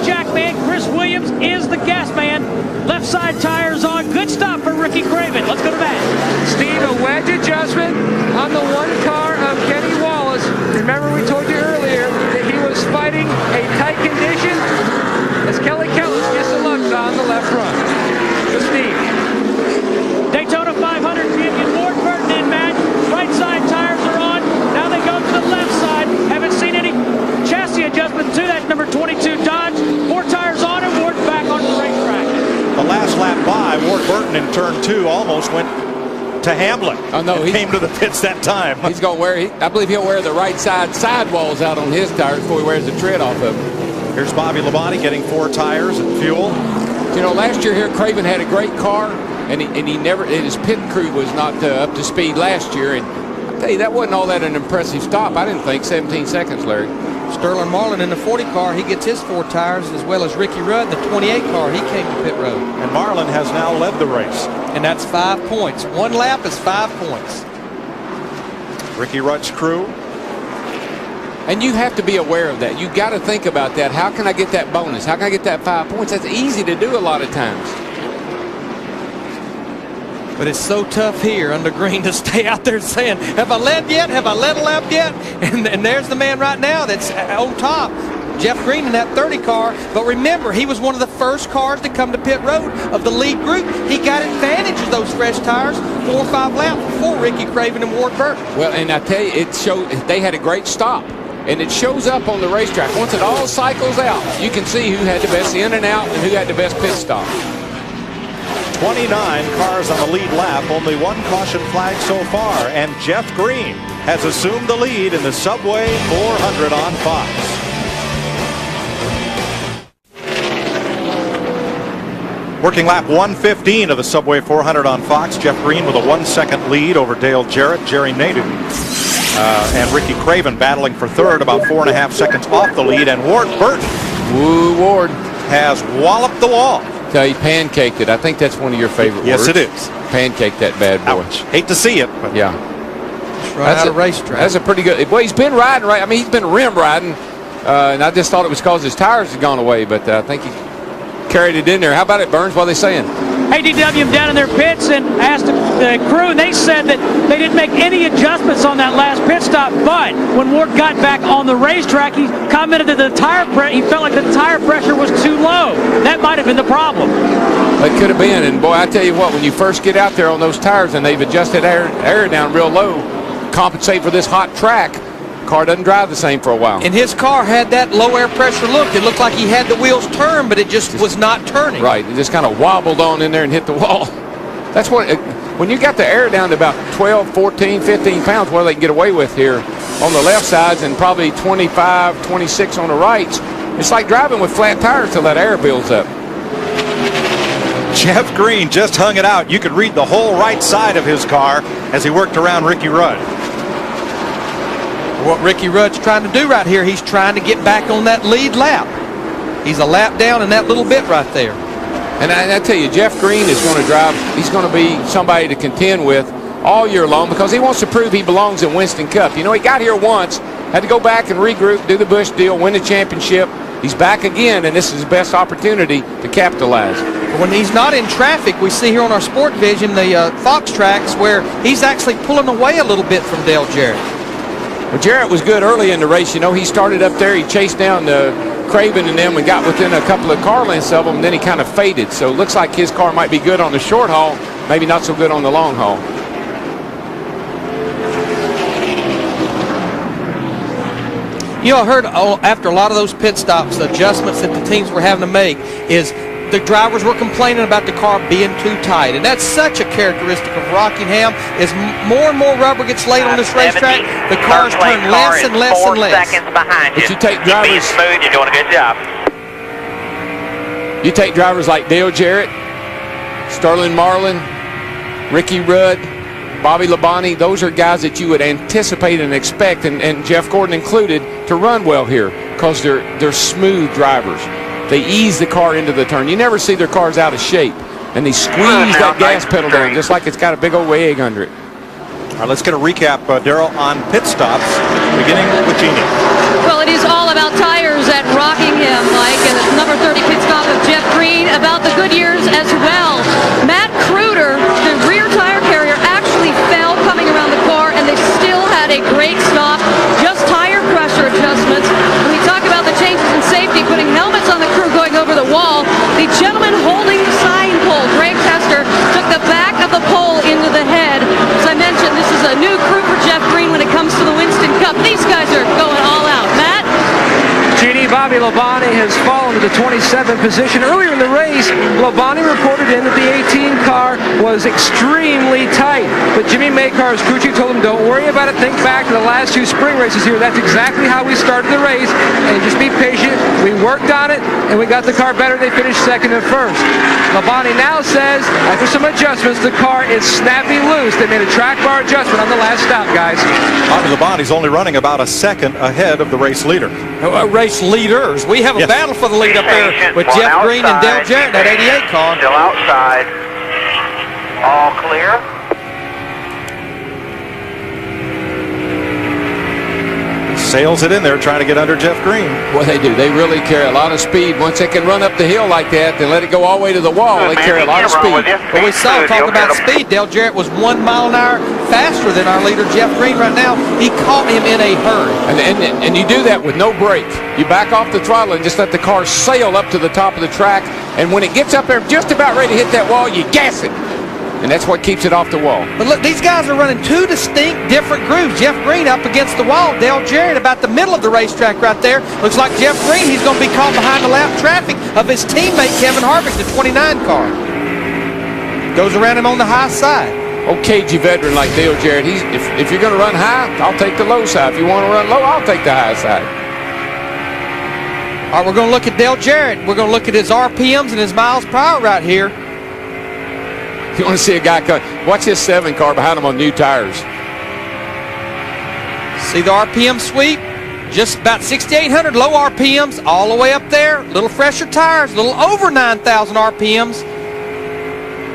jack man. Chris Williams is the gas man. Left side tires on. Good stop for Ricky Craven. Let's go to that. Steve, a wedge adjustment on the one car of Kenny Wallace. Remember we told you earlier that he was fighting a tight condition as Kelly Kellis gets a look on the left front. To Steve. Daytona 500 champion Ward Burton in match. Right side tires are on. Now they go to the left side. Haven't seen any chassis adjustment to that number 22 Dodge. 4 tires on and Ward back on the racetrack. The last lap by, Ward Burton in turn 2 almost went to Hamlin. Oh no, he came to the pits that time. He's going to wear, I believe he'll wear the right side sidewalls out on his tires before he wears the tread off of them. Here's Bobby Labonte getting 4 tires and fuel. You know, last year here, Craven had a great car, and he never, his pit crew was not up to speed last year. And I'll tell you, that wasn't all that an impressive stop. I didn't think 17 seconds, Larry. Sterling Marlin in the 40 car, he gets his 4 tires, as well as Ricky Rudd, the 28 car, he came to pit road. And Marlin has now led the race. And that's 5 points. 1 lap is 5 points. Ricky Rudd's crew. And you have to be aware of that. You got to think about that. How can I get that bonus? How can I get that 5 points? That's easy to do a lot of times. But it's so tough here under green to stay out there saying, have I led yet? Have I led a lap yet? And there's the man right now that's on top, Jeff Green in that 30 car. But remember, he was one of the first cars to come to pit road of the lead group. He got advantage of those fresh tires 4 or 5 laps before Ricky Craven and Ward Burton. Well, and I tell you, it showed they had a great stop. And it shows up on the racetrack. Once it all cycles out, you can see who had the best in and out and who had the best pit stop. 29 cars on the lead lap, only 1 caution flag so far, and Jeff Green has assumed the lead in the Subway 400 on Fox. Working lap 115 of the Subway 400 on Fox. Jeff Green with a 1-second lead over Dale Jarrett, Jerry Nadeau, and Ricky Craven battling for third, about 4.5 seconds off the lead, and Ward Burton. Woo, Ward has walloped the wall. Tell you, pancaked it. I think that's one of your favorite words. Yes, it is. Pancaked that bad boy. Ouch. Hate to see it, but yeah. Right out of racetrack. That's a pretty good. Well, he's been riding right. I mean, he's been rim riding, and I just thought it was because his tires had gone away, but I think he carried it in there. How about it, Burns? What are they saying? ADW down in their pits and asked the crew, and they said that they didn't make any adjustments on that last pit stop. But when Ward got back on the racetrack, he commented that he felt like the tire pressure was too low. That might have been the problem. It could have been. And boy, I tell you what, when you first get out there on those tires and they've adjusted air down real low, compensate for this hot track, car doesn't drive the same for a while. And his car had that low air pressure look. It looked like he had the wheels turned, but it just was not turning. Right. It just kind of wobbled on in there and hit the wall. That's what, when you got the air down to about 12, 14, 15 pounds, what they can get away with here on the left sides and probably 25, 26 on the rights, it's like driving with flat tires till that air builds up. Jeff Green just hung it out. You could read the whole right side of his car as he worked around Ricky Rudd. What Ricky Rudd's trying to do right here, he's trying to get back on that lead lap. He's a lap down in that little bit right there. And I tell you, Jeff Green is going to drive, he's going to be somebody to contend with all year long because he wants to prove he belongs in Winston Cup. You know, he got here once, had to go back and regroup, do the Busch deal, win the championship. He's back again, and this is his best opportunity to capitalize. When he's not in traffic, we see here on our Sport Vision the Fox tracks where he's actually pulling away a little bit from Dale Jarrett. Well, Jarrett was good early in the race. You know, he started up there, he chased down Craven and them and got within a couple of car lengths of them, and then he kind of faded. So it looks like his car might be good on the short haul, maybe not so good on the long haul. You know, I heard after a lot of those pit stops, the adjustments that the teams were having to make is the drivers were complaining about the car being too tight. And that's such a characteristic of Rockingham. As more and more rubber gets laid on this racetrack, the cars turn less and less and less. 4 seconds behind you. But you take drivers, being smooth, you're doing a good job. You take drivers like Dale Jarrett, Sterling Marlin, Ricky Rudd, Bobby Labonte. Those are guys that you would anticipate and expect, and Jeff Gordon included, to run well here because they're smooth drivers. They ease the car into the turn. You never see their cars out of shape, and they squeeze that gas pedal down just like it's got a big old egg under it. All right, let's get a recap, Darrell, on pit stops, beginning with Jeannie. Well, it is all about tires at Rockingham, Mike, and number Bobby Labonte has fallen to the 27th position. Earlier in the race, Labonte reported in that the 18 car was extremely tight. But Jimmy Makar's crew chief told him, don't worry about it. Think back to the last 2 spring races here. That's exactly how we started the race. And just be patient. We worked on it, and we got the car better. They finished second and first. Labonte now says, after some adjustments, the car is snappy loose. They made a track bar adjustment on the last stop, guys. Bobby Labonte's only running about a second ahead of the race leader. Race leaders. We have a battle for the lead up there with Jeff Green and Dale Jarrett, that 88 car. Still outside. All clear. Sails it in there, trying to get under Jeff Green. Well, they do. They really carry a lot of speed. Once they can run up the hill like that, they let it go all the way to the wall. They carry a lot of speed. But we saw, talk about speed, Dale Jarrett was 1 mile an hour faster than our leader, Jeff Green, right now. He caught him in a hurry. And you do that with no brake. You back off the throttle and just let the car sail up to the top of the track. And when it gets up there just about ready to hit that wall, you gas it. And that's what keeps it off the wall. But look, these guys are running 2 distinct different grooves. Jeff Green up against the wall. Dale Jarrett about the middle of the racetrack right there. Looks like Jeff Green, he's going to be caught behind the lap traffic of his teammate Kevin Harvick, the 29 car. Goes around him on the high side. Old cagey veteran like Dale Jarrett, if you're going to run high, I'll take the low side. If you want to run low, I'll take the high side. All right, we're going to look at Dale Jarrett. We're going to look at his RPMs and his miles per hour right here. You want to see a guy come, watch his 7 car behind him on new tires. See the RPM sweep? Just about 6,800 low RPMs all the way up there. A little fresher tires, a little over 9,000 RPMs.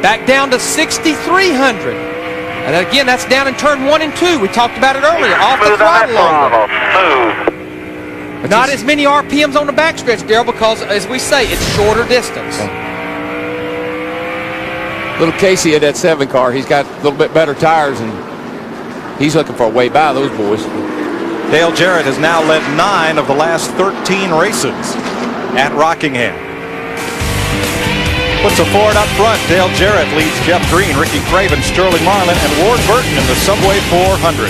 Back down to 6,300. And again, that's down in turn 1 and 2. We talked about it earlier. Off the throttle longer. Smooth. Not as many RPMs on the backstretch, Darrell, because as we say, it's shorter distance. Little Casey at that 7 car, he's got a little bit better tires, and he's looking for a way by those boys. Dale Jarrett has now led 9 of the last 13 races at Rockingham. Puts a Ford up front. Dale Jarrett leads Jeff Green, Ricky Craven, Sterling Marlin, and Ward Burton in the Subway 400.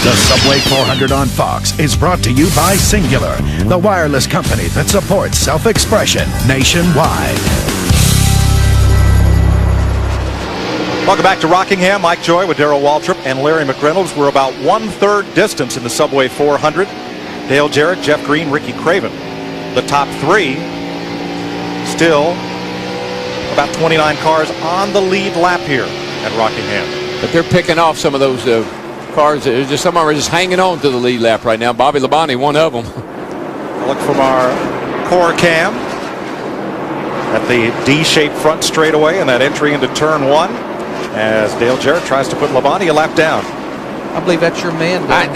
The Subway 400 on Fox is brought to you by Singular, the wireless company that supports self-expression nationwide. Welcome back to Rockingham. Mike Joy with Darrell Waltrip and Larry McReynolds. We're about 1/3 distance in the Subway 400. Dale Jarrett, Jeff Green, Ricky Craven. The top 3 still about 29 cars on the lead lap here at Rockingham. But they're picking off some of those cars. Just some of them are just hanging on to the lead lap right now. Bobby Labonte, one of them. Look from our core cam at the D-shaped front straightaway and that entry into turn 1 as Dale Jarrett tries to put Labonte a lap down. I believe that's your man, I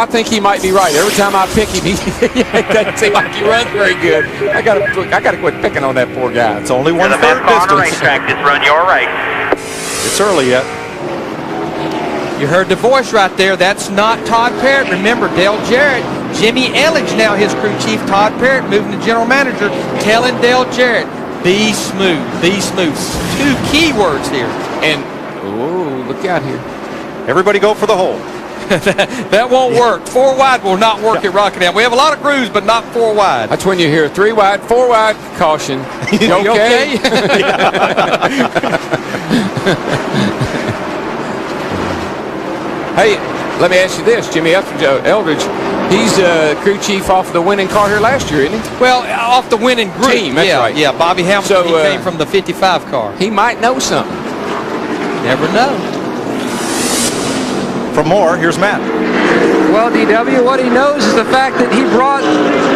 think he might be right. Every time I pick him, it doesn't seem like he runs very good. I gotta quit picking on that poor guy. It's only You're the 1/3 best car on the distance. racetrack. Just run your race. It's early yet. You heard the voice right there. That's not Todd Parrott. Remember, Dale Jarrett, Jimmy Elledge, now his crew chief. Todd Parrott moving to general manager, telling Dale Jarrett, be smooth, be smooth. 2 key words here. And, oh, look out here. Everybody go for the hole. That won't work. 4 wide will not work at Rockingham. We have a lot of grooves, but not 4 wide. That's when you hear 3 wide, 4 wide, caution. You okay? Hey, let me ask you this. Jimmy Eldridge, he's crew chief off the winning car here last year, isn't he? Well, off the winning group. Team, that's right. Yeah, Bobby Hamilton, So, he came from the 55 car. He might know something. Never know. For more, here's Matt. Well, DW, what he knows is the fact that he brought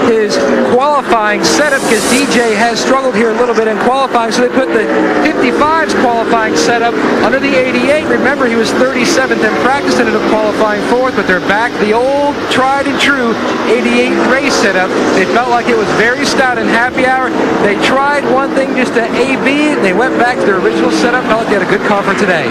his qualifying setup because DJ has struggled here a little bit in qualifying, so they put the 55's qualifying setup under the 88. Remember, he was 37th in practice, ended up qualifying 4th, but they're back the old tried and true 88 race setup. They felt like it was very stout in happy hour. They tried one thing just to A-B, and they went back to their original setup. Felt like they had a good car for today.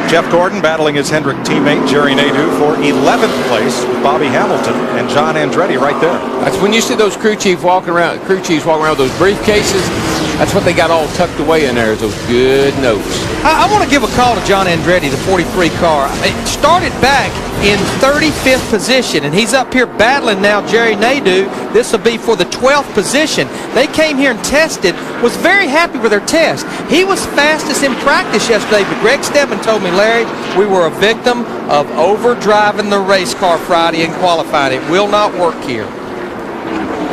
Jeff Gordon battling his Hendrick teammate Jerry Nadeau for 11th place with Bobby Hamilton and John Andretti right there. That's when you see those crew chiefs walking around with those briefcases. That's what they got all tucked away in there, is those good notes. I want to give a call to John Andretti, the 43 car. It started back in 35th position, and he's up here battling now Jerry Nadeau. This will be for the 12th position. They came here and tested, was very happy with their test. He was fastest in practice yesterday, but Greg Stedman told me, Larry, we were a victim of overdriving the race car Friday in qualifying. It will not work here.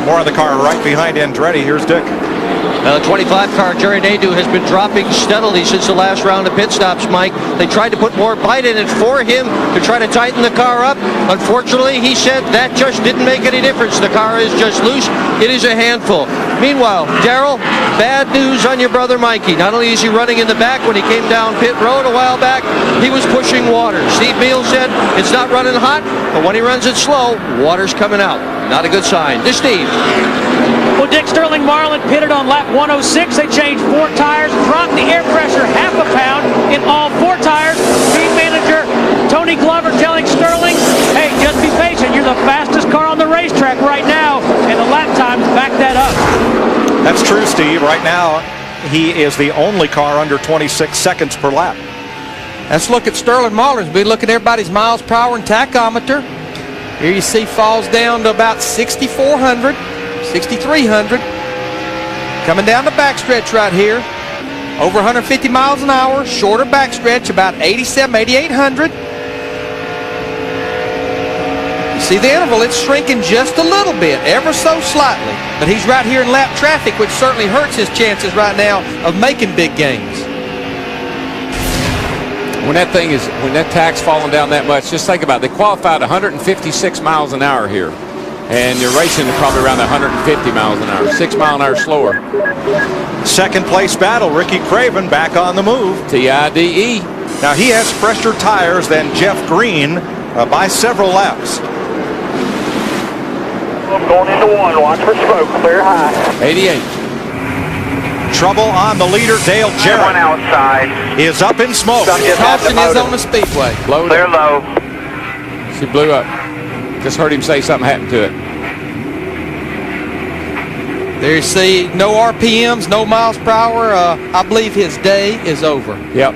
More on the car right behind Andretti. Here's Dick. The 25 car, Jerry Nadeau, has been dropping steadily since the last round of pit stops, Mike. They tried to put more bite in it for him to try to tighten the car up. Unfortunately, he said that just didn't make any difference. The car is just loose. It is a handful. Meanwhile, Darrell, bad news on your brother Mikey. Not only is he running in the back, when he came down pit road a while back, he was pushing water. Steve Beal said it's not running hot, but when he runs it slow, water's coming out. Not a good sign. This Steve. Well, Dick, Sterling Marlin pitted on lap 106. They changed 4 tires, dropped the air pressure half a pound in all 4 tires. Team manager Tony Glover telling Sterling, hey, just be patient. You're the fastest car on the racetrack right now, and the lap times back that up. That's true, Steve. Right now, he is the only car under 26 seconds per lap. Let's look at Sterling Marlin's. We look at everybody's miles per hour and tachometer. Here you see falls down to about 6,400, 6,300. Coming down the backstretch right here. Over 150 miles an hour. Shorter backstretch, about 87, 8,800. You see the interval, it's shrinking just a little bit, ever so slightly. But he's right here in lap traffic, which certainly hurts his chances right now of making big gains. When that tack's falling down that much, just think about it. They qualified 156 miles an hour here. And you're racing probably around 150 miles an hour, 6 miles an hour slower. Second place battle, Ricky Craven back on the move. TIDE. Now he has fresher tires than Jeff Green by several laps. I'm going into one. Watch for smoke. Clear high. 88. Trouble on the leader, Dale Jarrett. One outside. Is up in smoke. Caution is on the speedway. Blowed Clear up. low. She blew up. Just heard him say something happened to it. There you see, no RPMs, no miles per hour. I believe his day is over. Yep.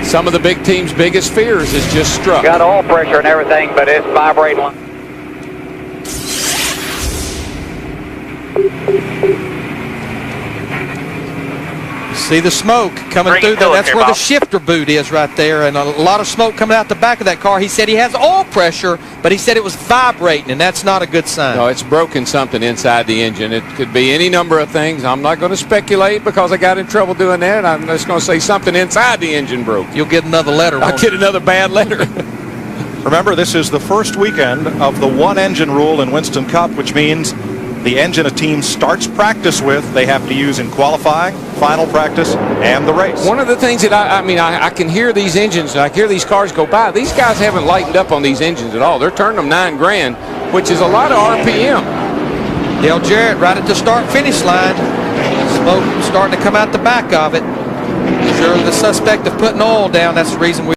Some of the big teams' biggest fears is just struck. Got oil pressure and everything, but it's vibrating. See the smoke coming through there. That's where the shifter boot is right there, and a lot of smoke coming out the back of that car. He said he has oil pressure, but he said it was vibrating, and that's not a good sign. No, it's broken something inside the engine. It could be any number of things. I'm not going to speculate because I got in trouble doing that. I'm just going to say something inside the engine broke. You'll get another letter. I'll get another bad letter. Remember, this is the first weekend of the one-engine rule in Winston Cup, which means the engine a team starts practice with, they have to use in qualifying, final practice, and the race. One of the things that I can hear these engines, I hear these cars go by. These guys haven't lightened up on these engines at all. They're turning them 9 grand, which is a lot of RPM. Dale Jarrett right at the start-finish line. Smoke starting to come out the back of it. Sure, the suspect of putting oil down, that's the reason we